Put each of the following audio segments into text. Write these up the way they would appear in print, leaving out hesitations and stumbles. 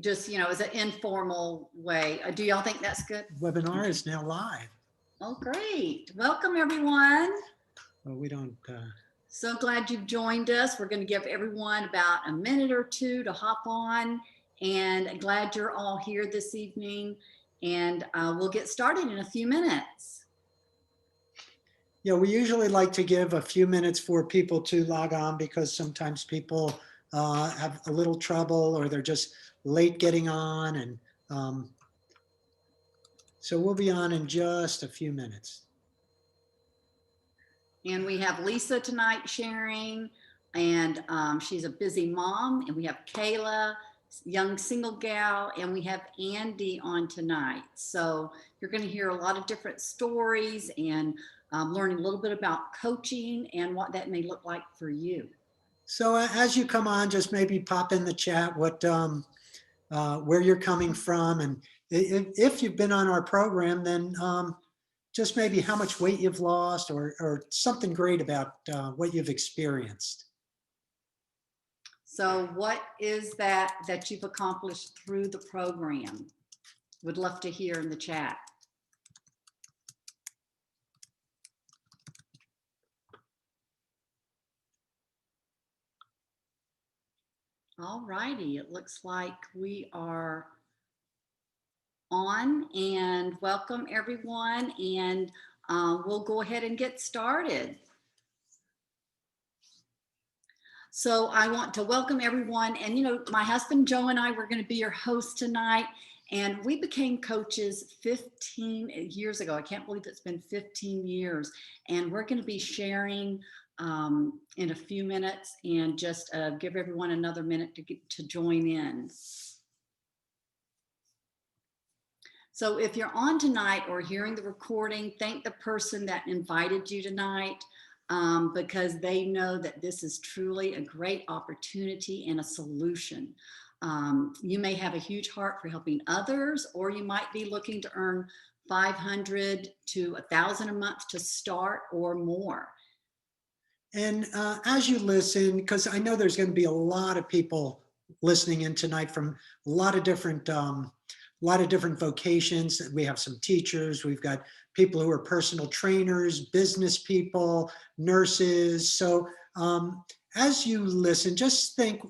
just, as an informal way. Do y'all think that's good? Webinar is now live. Oh, great. Welcome, everyone. Well, we don't. So glad you've joined us. We're going to give everyone about a minute or two to hop on, and glad you're all here this evening. And we'll get started in a few minutes. Yeah, we usually like to give a few minutes for people to log on because sometimes people have a little trouble or they're just late getting on. And so we'll be on in just a few minutes. And we have Lisa tonight sharing, and she's a busy mom. And we have Kayla, young single gal, and we have Andy on tonight. So you're going to hear a lot of different stories and learning a little bit about coaching and what that may look like for you. So as you come on, just maybe pop in the chat what where you're coming from, and if you've been on our program, then just maybe how much weight you've lost or something great about what you've experienced. So what is that you've accomplished through the program? Would love to hear in the chat. All righty, it looks like we are on, and welcome everyone, and we'll go ahead and get started. So I want to welcome everyone, and my husband Joe and I were going to be your hosts tonight, and we became coaches 15 years ago. I can't believe it's been 15 years, and we're going to be sharing in a few minutes, and just give everyone another minute to join in. So if you're on tonight or hearing the recording, thank the person that invited you tonight, because they know that this is truly a great opportunity and a solution. You may have a huge heart for helping others, or you might be looking to earn $500 to $1,000 a month to start or more. And as you listen, because I know there's going to be a lot of people listening in tonight from a lot of different vocations. We have some teachers, we've got people who are personal trainers, business people, nurses. So as you listen, just think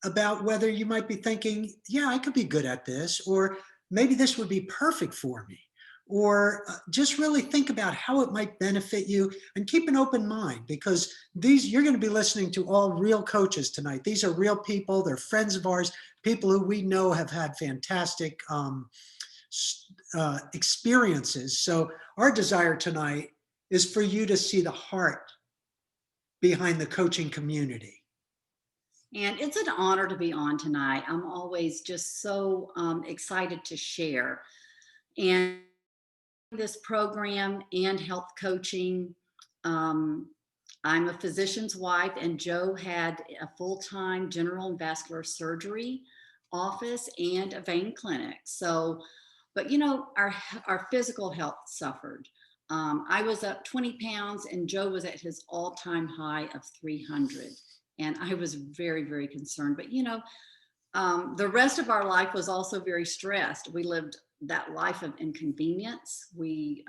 about whether you might be thinking, yeah, I could be good at this, or maybe this would be perfect for me. Or just really think about how it might benefit you, and keep an open mind, because you're going to be listening to all real coaches tonight. These are real people. They're friends of ours, people who we know have had fantastic experiences. So our desire tonight is for you to see the heart behind the coaching community. And it's an honor to be on tonight. I'm always just so excited to share. And this program and health coaching. I'm a physician's wife, and Joe had a full-time general and vascular surgery office and a vein clinic. So, but our physical health suffered. I was up 20 pounds and Joe was at his all-time high of 300. And I was very, very concerned. But the rest of our life was also very stressed. We lived that life of inconvenience. We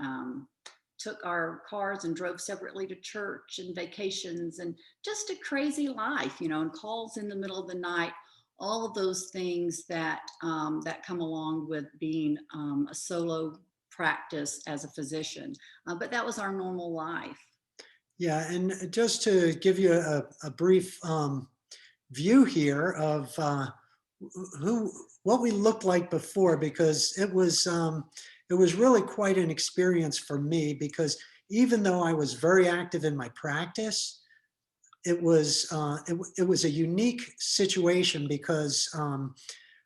took our cars and drove separately to church and vacations, and just a crazy life, and calls in the middle of the night, all of those things that that come along with being a solo practice as a physician. But that was our normal life. Yeah, and just to give you a brief view here of what we looked like before, because it was really quite an experience for me, because even though I was very active in my practice, it was a unique situation, because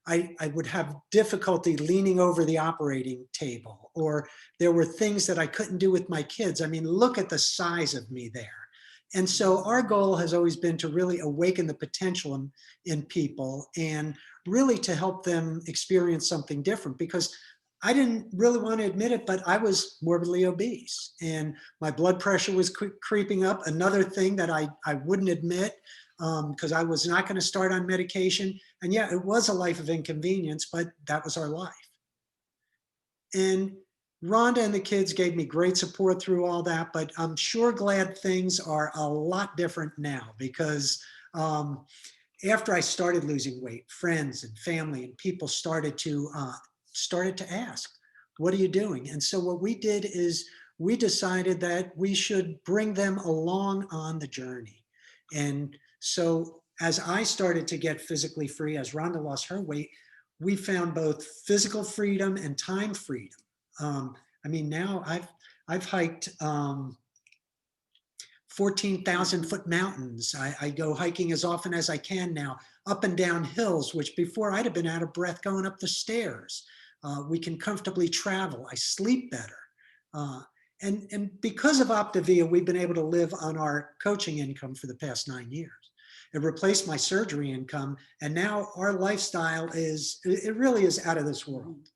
I would have difficulty leaning over the operating table, or there were things that I couldn't do with my kids. I mean, look at the size of me there. And so our goal has always been to really awaken the potential in people, and really to help them experience something different, because I didn't really want to admit it, but I was morbidly obese and my blood pressure was creeping up. Another thing that I wouldn't admit, because I was not going to start on medication. And yeah, it was a life of inconvenience, but that was our life. And Rhonda and the kids gave me great support through all that, but I'm sure glad things are a lot different now because um, after I started losing weight, friends and family and people started to ask, "What are you doing?" And so what we did is we decided that we should bring them along on the journey. And so as I started to get physically free, as Rhonda lost her weight, we found both physical freedom and time freedom. Um, I mean, now I've hiked 14,000-foot mountains. I go hiking as often as I can now, up and down hills, which before I'd have been out of breath going up the stairs. We can comfortably travel. I sleep better. Uh, and because of Optavia, we've been able to live on our coaching income for the past 9 years. It replaced my surgery income. And now our lifestyle it really is out of this world.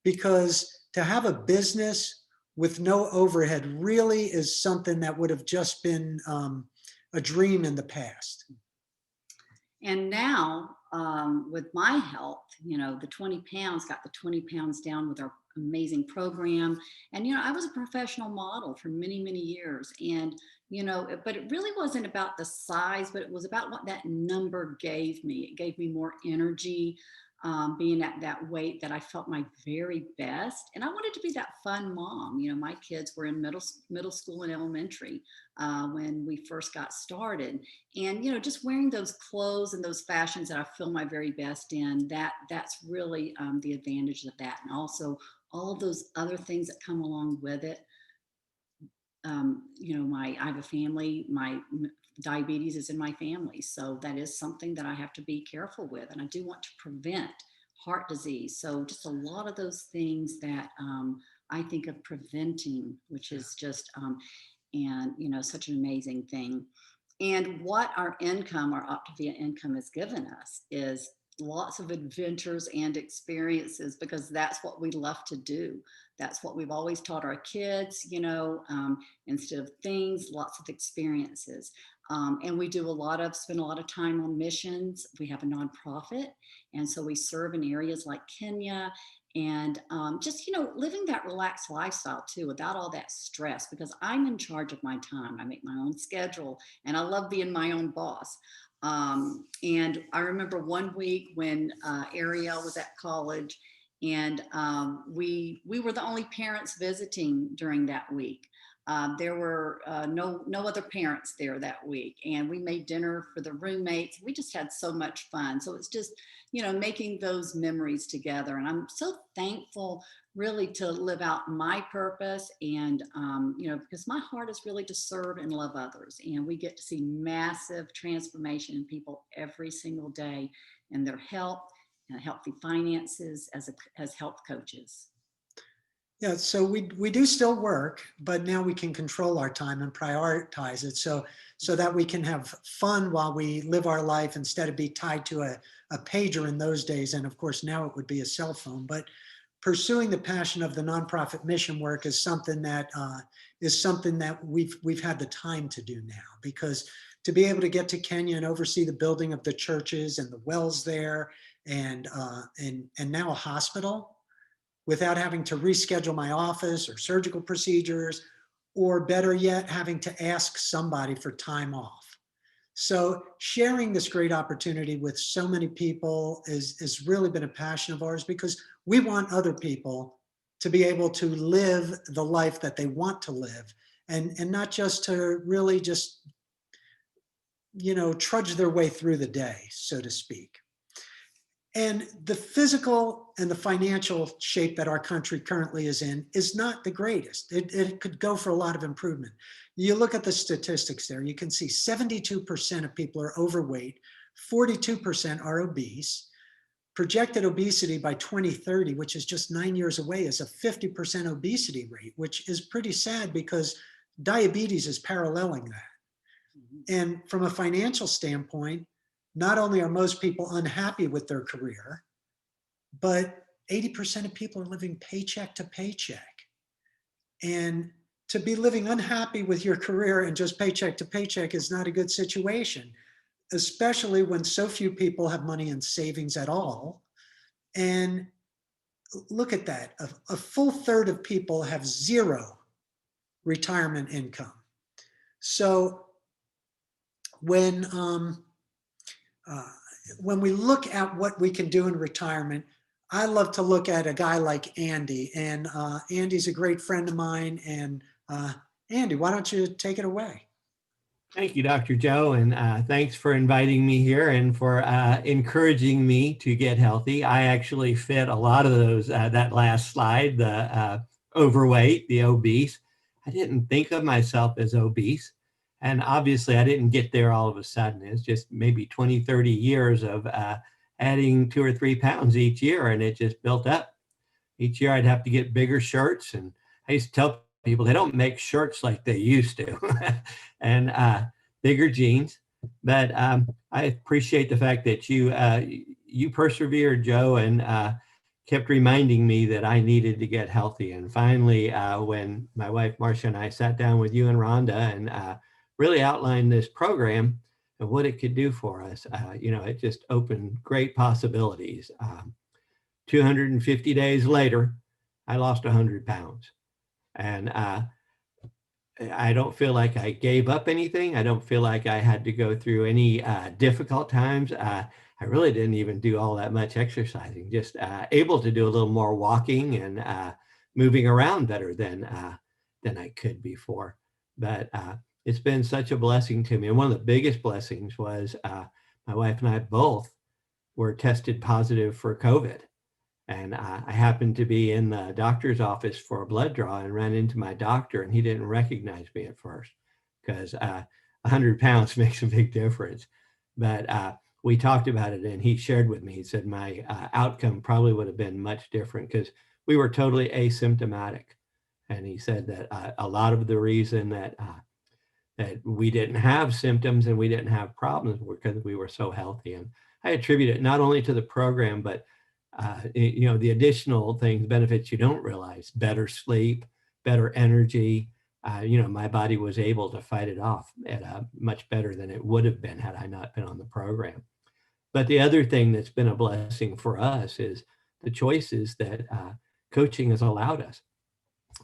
Because to have a business with no overhead really is something that would have just been a dream in the past. And now, with my health, the 20 pounds, got the 20 pounds down with our amazing program. And, I was a professional model for many, many years. And, but it really wasn't about the size, but it was about what that number gave me. It gave me more energy, being at that weight that I felt my very best. And I wanted to be that fun mom. My kids were in middle school and elementary when we first got started. And just wearing those clothes and those fashions that I feel my very best in, that's really the advantage of that. And also all of those other things that come along with it. I have a family, my diabetes is in my family. So that is something that I have to be careful with. And I do want to prevent heart disease. So just a lot of those things that I think of preventing, which is just, such an amazing thing. And what our Optavia income has given us is lots of adventures and experiences, because that's what we love to do. That's what we've always taught our kids, instead of things, lots of experiences. And we spend a lot of time on missions. We have a nonprofit. And so we serve in areas like Kenya, and just living that relaxed lifestyle too, without all that stress, because I'm in charge of my time. I make my own schedule, and I love being my own boss. And I remember one week when Ariel was at college, and we were the only parents visiting during that week. There were no other parents there that week, and we made dinner for the roommates. We just had so much fun. So it's just making those memories together, and I'm so thankful really to live out my purpose, and because my heart is really to serve and love others, and we get to see massive transformation in people every single day in their health and healthy finances as health coaches. Yeah, so we do still work, but now we can control our time and prioritize it so that we can have fun while we live our life instead of be tied to a pager in those days. And of course, now it would be a cell phone. But pursuing the passion of the nonprofit mission work is something that we've had the time to do now, because to be able to get to Kenya and oversee the building of the churches and the wells there, and now a hospital, without having to reschedule my office or surgical procedures, or better yet, having to ask somebody for time off. So sharing this great opportunity with so many people has really been a passion of ours, because we want other people to be able to live the life that they want to live, and not just to really just, trudge their way through the day, so to speak. And the physical and the financial shape that our country currently is in is not the greatest. It could go for a lot of improvement. You look at the statistics there, you can see 72% of people are overweight, 42% are obese. Projected obesity by 2030, which is just 9 years away, is a 50% obesity rate, which is pretty sad because diabetes is paralleling that. And from a financial standpoint, not only are most people unhappy with their career, but 80% of people are living paycheck to paycheck. And to be living unhappy with your career and just paycheck to paycheck is not a good situation, especially when so few people have money in savings at all. And look at that. A full third of people have zero retirement income. So when uh, when we look at what we can do in retirement, I love to look at a guy like Andy, and Andy's a great friend of mine. And Andy, why don't you take it away? Thank you, Dr. Joe, and thanks for inviting me here and for encouraging me to get healthy. I actually fit a lot of those, that last slide, the overweight, the obese. I didn't think of myself as obese. And obviously, I didn't get there all of a sudden. It's just maybe 20, 30 years of adding 2 or 3 pounds each year, and it just built up. Each year, I'd have to get bigger shirts. And I used to tell people they don't make shirts like they used to. And bigger jeans. But I appreciate the fact that you persevered, Joe, and kept reminding me that I needed to get healthy. And finally, when my wife Marcia and I sat down with you and Rhonda and really outlined this program and what it could do for us, it just opened great possibilities. 250 days later, I lost 100 pounds. And I don't feel like I gave up anything. I don't feel like I had to go through any difficult times. I really didn't even do all that much exercising, just able to do a little more walking and moving around better than I could before. But it's been such a blessing to me. And one of the biggest blessings was my wife and I both were tested positive for COVID. And I happened to be in the doctor's office for a blood draw and ran into my doctor, and he didn't recognize me at first because 100 pounds makes a big difference. But we talked about it, and he shared with me, he said my outcome probably would have been much different because we were totally asymptomatic. And he said that a lot of the reason that we didn't have symptoms and we didn't have problems were because we were so healthy. And I attribute it not only to the program, but the additional things, benefits you don't realize: better sleep, better energy. My body was able to fight it off at much better than it would have been had I not been on the program. But the other thing that's been a blessing for us is the choices that coaching has allowed us.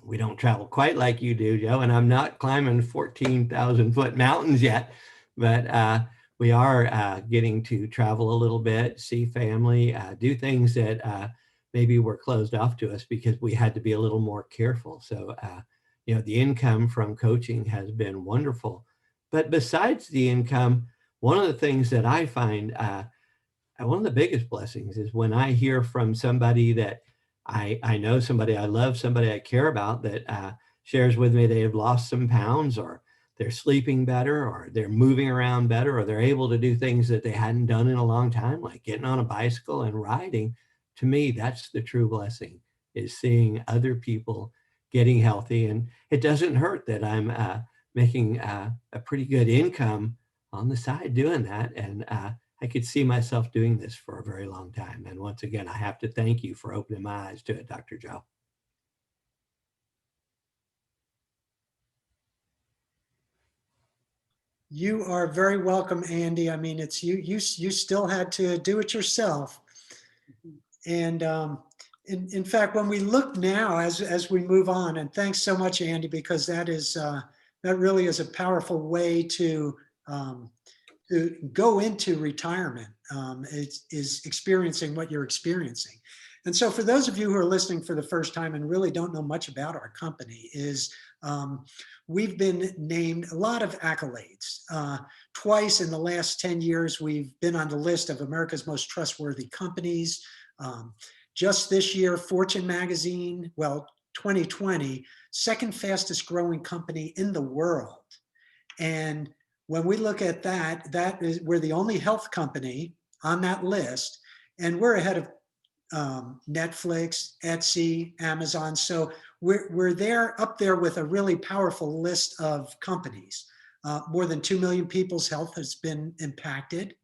We don't travel quite like you do, Joe, and I'm not climbing 14,000-foot mountains yet, but we are getting to travel a little bit, see family, do things that maybe were closed off to us because we had to be a little more careful. So, the income from coaching has been wonderful. But besides the income, one of the things that I find one of the biggest blessings is when I hear from somebody that I know, somebody I love, somebody I care about, that shares with me they have lost some pounds, or they're sleeping better, or they're moving around better, or they're able to do things that they hadn't done in a long time, like getting on a bicycle and riding. To me, that's the true blessing, is seeing other people getting healthy. And it doesn't hurt that I'm making a pretty good income on the side doing that. And I could see myself doing this for a very long time. And once again, I have to thank you for opening my eyes to it, Dr. Joe. You are very welcome, Andy. I mean, it's you still had to do it yourself. And in fact, when we look now, as we move on, and thanks so much, Andy, because that really is a powerful way to go into retirement, is experiencing what you're experiencing. And so for those of you who are listening for the first time and really don't know much about our company, we've been named a lot of accolades. Twice in the last 10 years, we've been on the list of America's most trustworthy companies. Just this year, Fortune magazine, 2020, second fastest growing company in the world. And when we look at that, we're the only health company on that list, and we're ahead of Netflix, Etsy, Amazon. So we're up there with a really powerful list of companies. More than 2 million people's health has been impacted.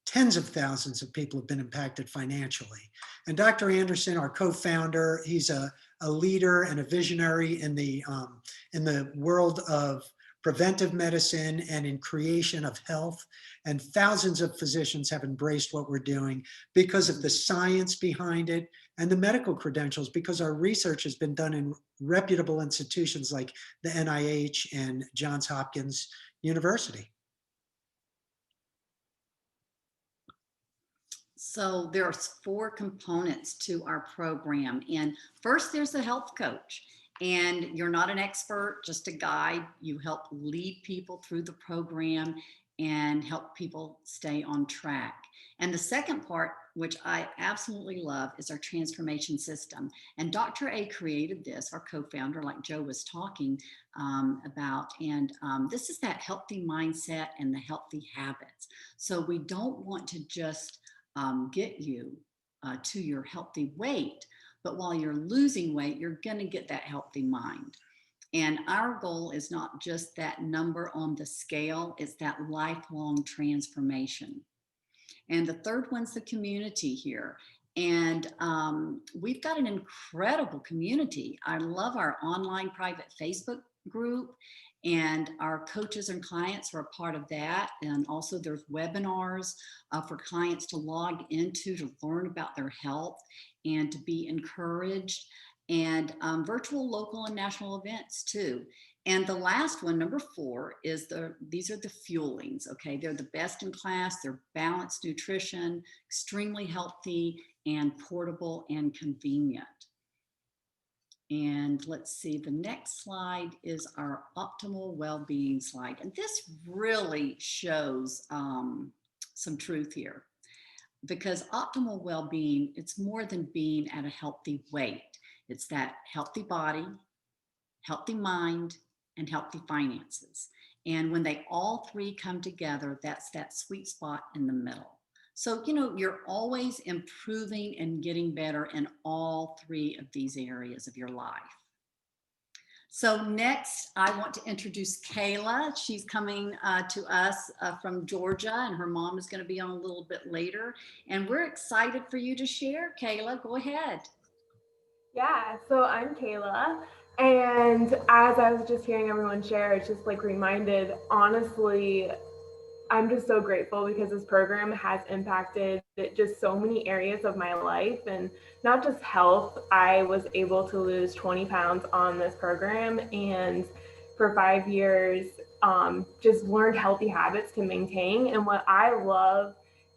Tens of thousands of people have been impacted financially. And Dr. Anderson, our co-founder, he's a a leader and a visionary in the world of preventive medicine and in creation of health. And thousands of physicians have embraced what we're doing because of the science behind it and the medical credentials, because our research has been done in reputable institutions like the NIH and Johns Hopkins University. So there's 4 components to our program. And first, there's the health coach. And you're not an expert, just a guide. You help lead people through the program and help people stay on track. And the second part, which I absolutely love, is our transformation system. And Dr. A created this, our co-founder, like Joe was talking about. And this is that healthy mindset and the healthy habits. So we don't want to just get you to your healthy weight, but while you're losing weight, you're going to get that healthy mind. And our goal is not just that number on the scale, it's that lifelong transformation. And the third one's the community here. And we've got an incredible community. I love our online private Facebook group, and our coaches and clients are a part of that. And also there's webinars for clients to log into to learn about their health and to be encouraged, and virtual, local, and national events too. And the last one, number 4, is these are the fuelings, okay? They're the best in class, they're balanced nutrition, extremely healthy, and portable and convenient. And let's see, the next slide is our optimal well-being slide. And this really shows some truth here, because optimal well-being, it's more than being at a healthy weight. It's that healthy body, healthy mind, and healthy finances. And when they all 3 come together, that's that sweet spot in the middle. So, you know, you're always improving and getting better in all 3 of these areas of your life. So next, I want to introduce Kayla. She's coming to us from Georgia, and her mom is going to be on a little bit later. And we're excited for you to share. Kayla, go ahead. Yeah, so I'm Kayla, and as I was just hearing everyone share, it's just like reminded, honestly, I'm just so grateful because this program has impacted just so many areas of my life, and not just health. I was able to lose 20 pounds on this program, and for 5 years, just learned healthy habits to maintain. And what I love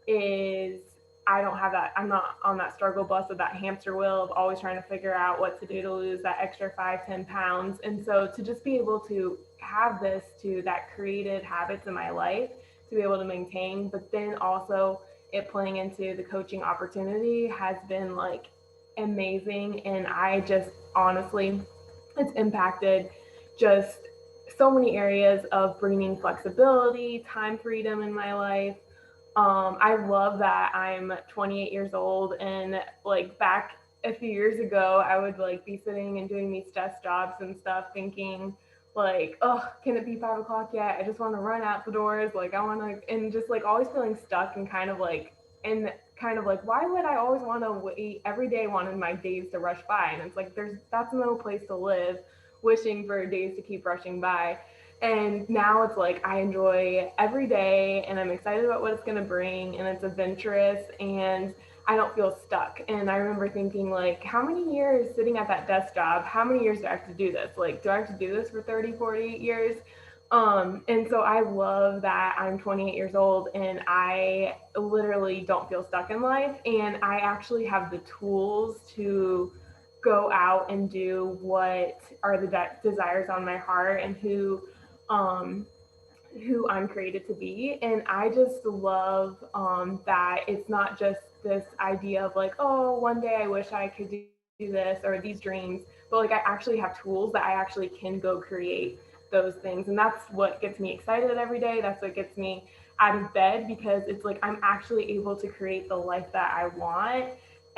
is I don't have that. I'm not on that struggle bus of that hamster wheel of always trying to figure out what to do to lose that extra 5-10 pounds. And so to just be able to have this, to that created habits in my life to be able to maintain, but then also it playing into the coaching opportunity has been like amazing. And I just honestly, it's impacted just so many areas of bringing flexibility, time freedom in my life. I love that I'm 28 years old, and like back a few years ago, I would like be sitting and doing these desk jobs and stuff thinking like, oh, can it be 5 o'clock yet? I just want to run out the doors. Like I want to, and just like always feeling stuck and kind of like, why would I always want to wait every day, wanting my days to rush by? And it's like, that's no place to live, wishing for days to keep rushing by. And now it's like I enjoy every day, and I'm excited about what it's going to bring, and it's adventurous, and I don't feel stuck. And I remember thinking like, how many years sitting at that desk job, how many years do I have to do this? Like, do I have to do this for 30, 40 years? And so I love that I'm 28 years old and I literally don't feel stuck in life. And I actually have the tools to go out and do what are the desires on my heart and who I'm created to be. And I just love that it's not just this idea of like, oh, one day I wish I could do this or these dreams, but like I actually have tools that I actually can go create those things. And that's what gets me excited every day. That's what gets me out of bed, because it's like I'm actually able to create the life that I want.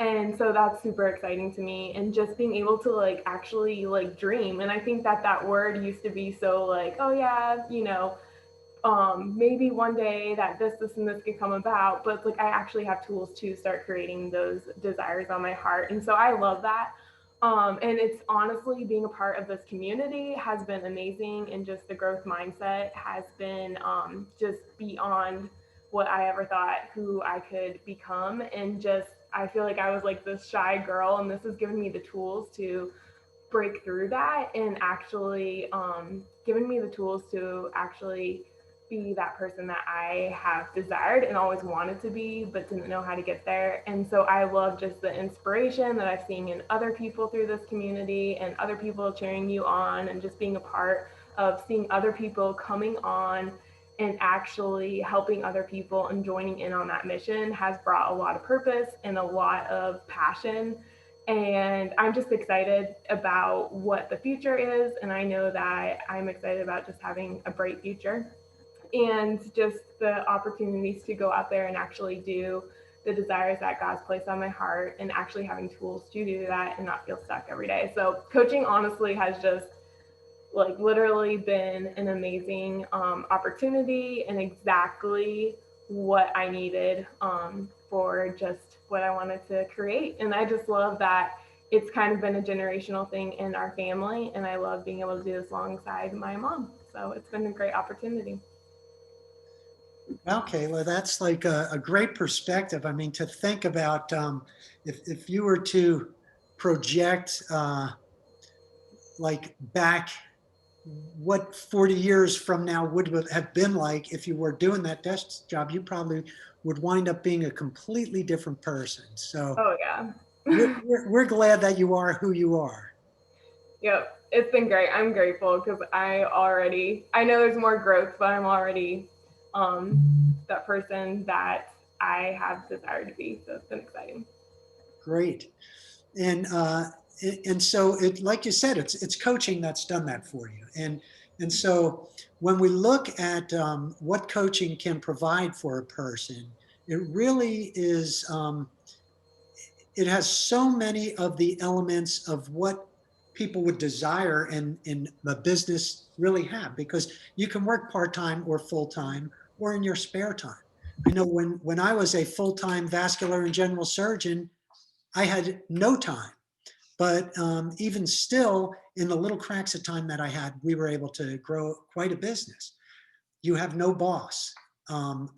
And so that's super exciting to me, and just being able to like actually like dream. And I think that word used to be so like, oh yeah, maybe one day that this and this could come about, but like I actually have tools to start creating those desires on my heart. And so I love that. And it's honestly, being a part of this community has been amazing, and just the growth mindset has been just beyond what I ever thought who I could become. And just, I feel like I was like this shy girl, and this has given me the tools to break through that, and actually given me the tools to actually be that person that I have desired and always wanted to be, but didn't know how to get there. And so I love just the inspiration that I've seen in other people through this community, and other people cheering you on, and just being a part of seeing other people coming on and actually helping other people and joining in on that mission has brought a lot of purpose and a lot of passion. And I'm just excited about what the future is. And I know that I'm excited about just having a bright future, and just the opportunities to go out there and actually do the desires that God's placed on my heart, and actually having tools to do that and not feel stuck every day. So coaching honestly has just like literally been an amazing opportunity, and exactly what I needed for just what I wanted to create. And I just love that it's kind of been a generational thing in our family, and I love being able to do this alongside my mom. So it's been a great opportunity. Okay, well, that's like a great perspective. I mean, to think about if you were to project like back what 40 years from now would have been like if you were doing that desk job, you probably would wind up being a completely different person. So Oh yeah. we're glad that you are who you are. Yep. It's been great. I'm grateful because I know there's more growth, but I'm already that person that I have desired to be. So it's been exciting. Great. And so it, like you said, it's coaching that's done that for you. And so when we look at what coaching can provide for a person, it really is it has so many of the elements of what people would desire in a business really have, because you can work part-time or full-time or in your spare time. I know when I was a full-time vascular and general surgeon, I had no time. But even still, in the little cracks of time that I had, we were able to grow quite a business. You have no boss. Um,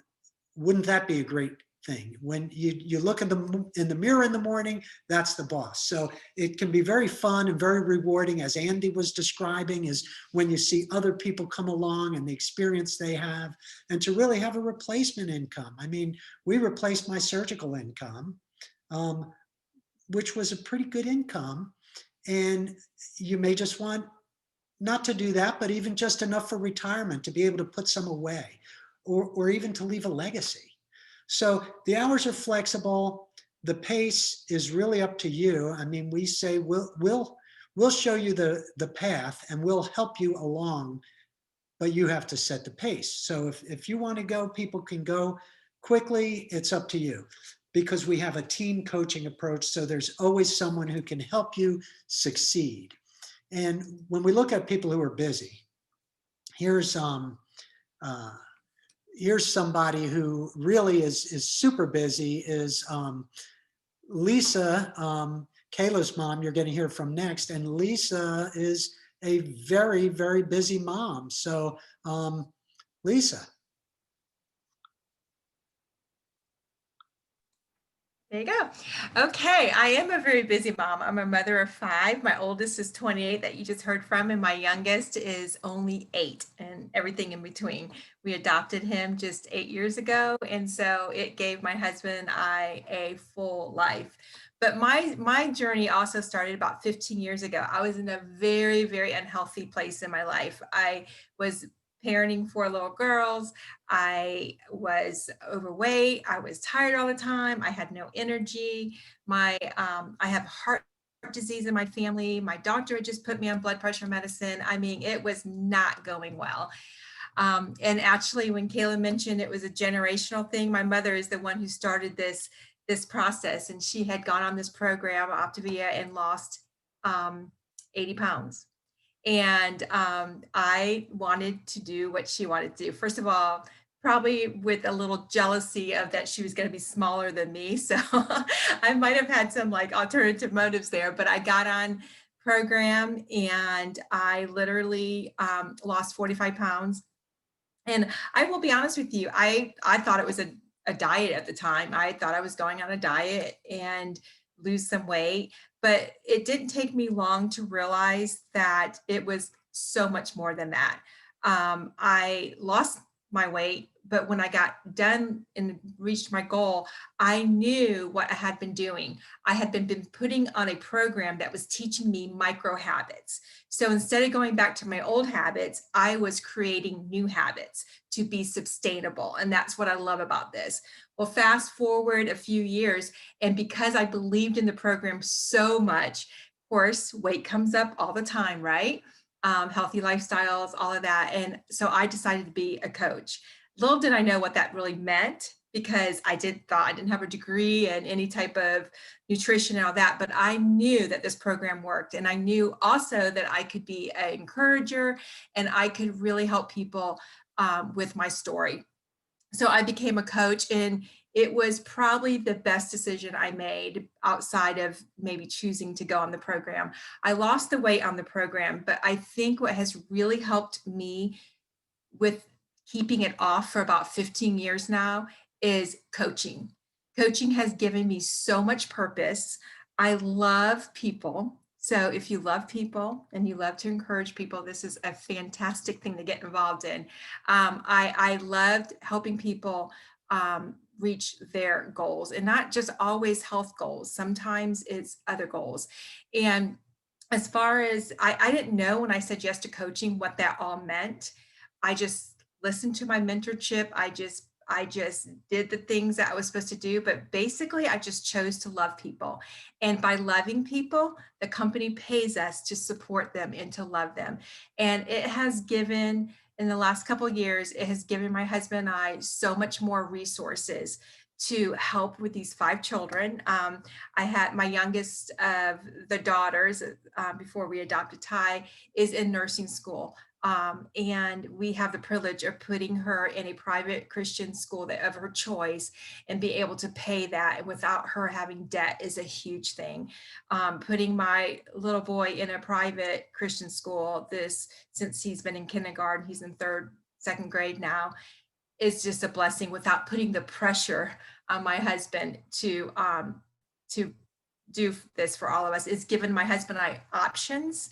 wouldn't that be a great thing? When you look in the mirror in the morning, that's the boss. So it can be very fun and very rewarding, as Andy was describing, is when you see other people come along and the experience they have, and to really have a replacement income. I mean, we replaced my surgical income, um, which was a pretty good income. And you may just want not to do that, but even just enough for retirement to be able to put some away, or even to leave a legacy. So the hours are flexible. The pace is really up to you. I mean, we say we'll show you the path and we'll help you along, but you have to set the pace. So if you want to go, people can go quickly. It's up to you, because we have a team coaching approach. So there's always someone who can help you succeed. And when we look at people who are busy, here's uh, here's somebody who really is super busy. Is Lisa, Kayla's mom. You're going to hear from next, and Lisa is a very, very busy mom. So Lisa. There you go. Okay, I am a very busy mom. I'm a mother of 5. My oldest is 28 that you just heard from, and my youngest is only 8, and everything in between. We adopted him just 8 years ago, and so it gave my husband and I a full life. But my journey also started about 15 years ago. I was in a very, very unhealthy place in my life. I was parenting 4 little girls. I was overweight. I was tired all the time. I had no energy. I have heart disease in my family. My doctor had just put me on blood pressure medicine. I mean, it was not going well. And actually, when Kayla mentioned it was a generational thing, my mother is the one who started this process, and she had gone on this program, Optavia, and lost 80 pounds. And I wanted to do what she wanted to do. First of all, probably with a little jealousy of that she was going to be smaller than me. So I might have had some like alternative motives there, but I got on program and I literally lost 45 pounds. And I will be honest with you, I thought it was a diet at the time. I thought I was going on a diet and lose some weight, but it didn't take me long to realize that it was so much more than that. I lost my weight, but when I got done and reached my goal, I knew what I had been doing. I had been putting on a program that was teaching me micro habits. So instead of going back to my old habits, I was creating new habits to be sustainable. And that's what I love about this. Well, fast forward a few years, and because I believed in the program so much, of course, weight comes up all the time, right? Healthy lifestyles, all of that. And so I decided to be a coach. Little did I know what that really meant, because thought I didn't have a degree in any type of nutrition and all that, but I knew that this program worked. And I knew also that I could be an encourager and I could really help people with my story. So I became a coach, and it was probably the best decision I made outside of maybe choosing to go on the program. I lost the weight on the program, but I think what has really helped me with keeping it off for about 15 years now is coaching. Coaching has given me so much purpose. I love people. So if you love people and you love to encourage people, this is a fantastic thing to get involved in. I loved helping people reach their goals, and not just always health goals. Sometimes it's other goals. And as far as I didn't know when I said yes to coaching what that all meant. I just listened to my mentorship. I just did the things that I was supposed to do, but basically I just chose to love people. And by loving people, the company pays us to support them and to love them. And it has given, in the last couple of years, it has given my husband and I so much more resources to help with these 5 children. I had my youngest of the daughters before we adopted Ty is in nursing school. And we have the privilege of putting her in a private Christian school of her choice and be able to pay that, and without her having debt is a huge thing. Putting my little boy in a private Christian school, since he's been in kindergarten, he's in second grade now, is just a blessing without putting the pressure on my husband to do this for all of us. It's given my husband and I options.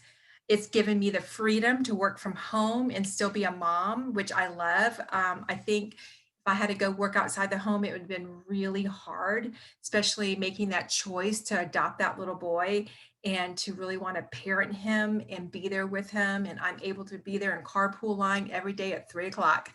It's given me the freedom to work from home and still be a mom, which I love. I think if I had to go work outside the home, it would have been really hard, especially making that choice to adopt that little boy and to really want to parent him and be there with him. And I'm able to be there in carpool line every day at 3:00.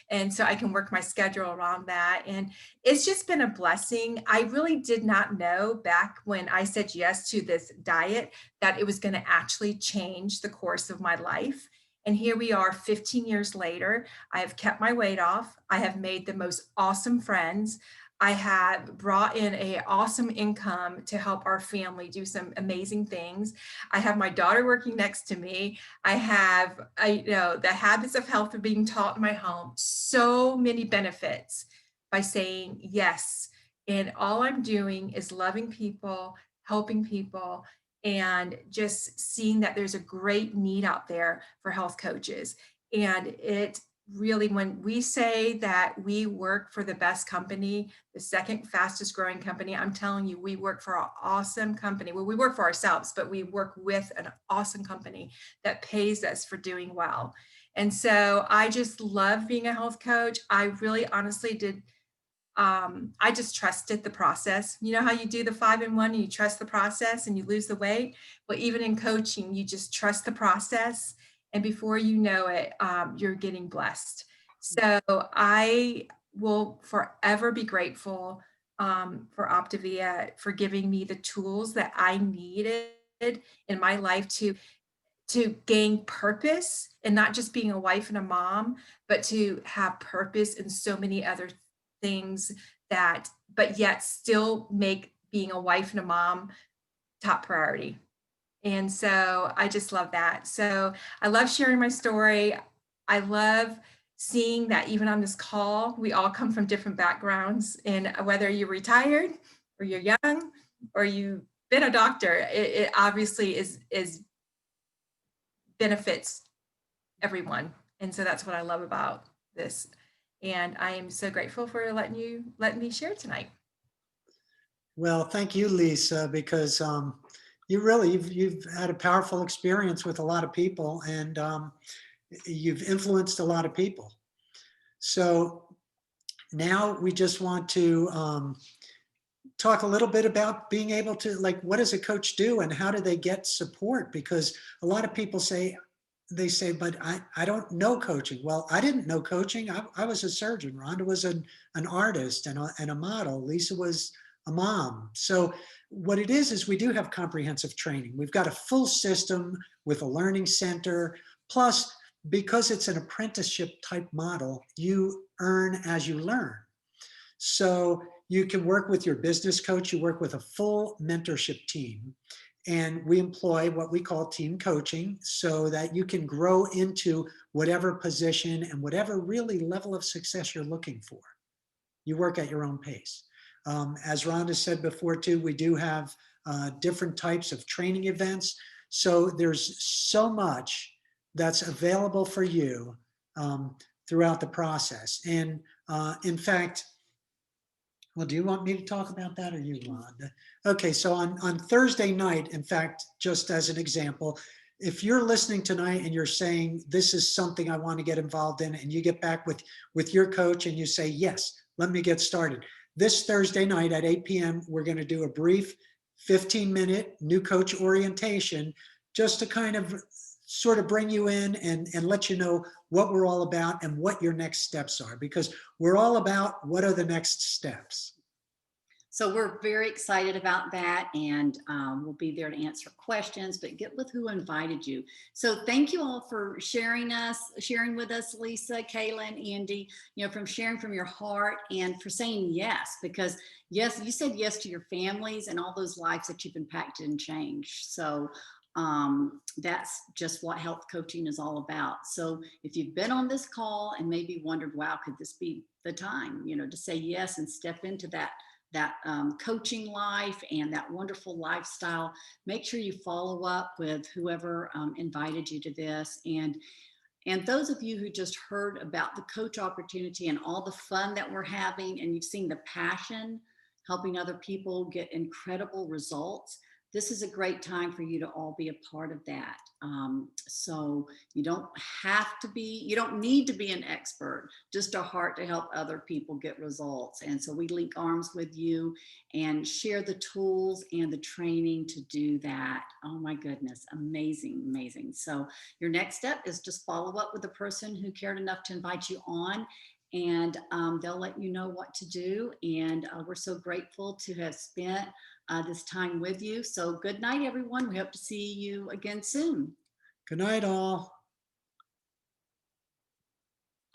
And so I can work my schedule around that. And it's just been a blessing. I really did not know back when I said yes to this diet that it was going to actually change the course of my life. And here we are 15 years later. I have kept my weight off. I have made the most awesome friends. I have brought in an awesome income to help our family do some amazing things. I have my daughter working next to me. I have, the habits of health are being taught in my home. So many benefits by saying yes. And all I'm doing is loving people, helping people, and just seeing that there's a great need out there for health coaches. And it really, when we say that we work for the best company, the second fastest growing company, I'm telling you, we work for an awesome company. Well, we work for ourselves, but we work with an awesome company that pays us for doing well. And so I just love being a health coach. I really honestly did. I just trusted the process. You know how you do the 5-in-1 and you trust the process and you lose the weight? Well, even in coaching, you just trust the process. And before you know it, you're getting blessed. So I will forever be grateful for Optavia for giving me the tools that I needed in my life to gain purpose, and not just being a wife and a mom, but to have purpose in so many other things but yet still make being a wife and a mom top priority. And so I just love that. So I love sharing my story. I love seeing that even on this call, we all come from different backgrounds, and whether you're retired or you're young or you've been a doctor, it obviously is benefits everyone. And so that's what I love about this. And I am so grateful for letting me share tonight. Well, thank you, Lisa, because you've had a powerful experience with a lot of people, and you've influenced a lot of people. So now we just want to talk a little bit about being able to, like, what does a coach do and how do they get support? Because a lot of people say, but I don't know coaching. Well, I didn't know coaching. I was a surgeon. Rhonda was an artist and a model. Lisa was a mom. So what it is we do have comprehensive training. We've got a full system with a learning center. Plus, because it's an apprenticeship type model, you earn as you learn. So you can work with your business coach. You work with a full mentorship team. And we employ what we call team coaching so that you can grow into whatever position and whatever really level of success you're looking for. You work at your own pace. As Rhonda said before too, we do have different types of training events. So there's so much that's available for you throughout the process. And in fact, well, do you want me to talk about that or you, Rhonda? Okay, so on Thursday night, in fact, just as an example, if you're listening tonight and you're saying, this is something I want to get involved in, and you get back with your coach and you say, yes, let me get started. This Thursday night at 8 p.m., we're going to do a brief 15-minute new coach orientation just to kind of sort of bring you in and let you know what we're all about and what your next steps are, because we're all about what are the next steps. So we're very excited about that, and we'll be there to answer questions, but get with who invited you. So thank you all for sharing with us, Lisa, Kayla, and Andy, from sharing from your heart and for saying yes, because yes, you said yes to your families and all those lives that you've impacted and changed. So that's just what health coaching is all about. So if you've been on this call and maybe wondered, wow, could this be the time, to say yes and step into that coaching life and that wonderful lifestyle, make sure you follow up with whoever invited you to this. And those of you who just heard about the coach opportunity and all the fun that we're having, and you've seen the passion helping other people get incredible results, this is a great time for you to all be a part of that. So you don't need to be an expert, just a heart to help other people get results. And so we link arms with you and share the tools and the training to do that. Oh my goodness, amazing, amazing. So your next step is just follow up with the person who cared enough to invite you on, and they'll let you know what to do. And we're so grateful to have spent this time with you. So good night, everyone. We hope to see you again soon. Good night, all.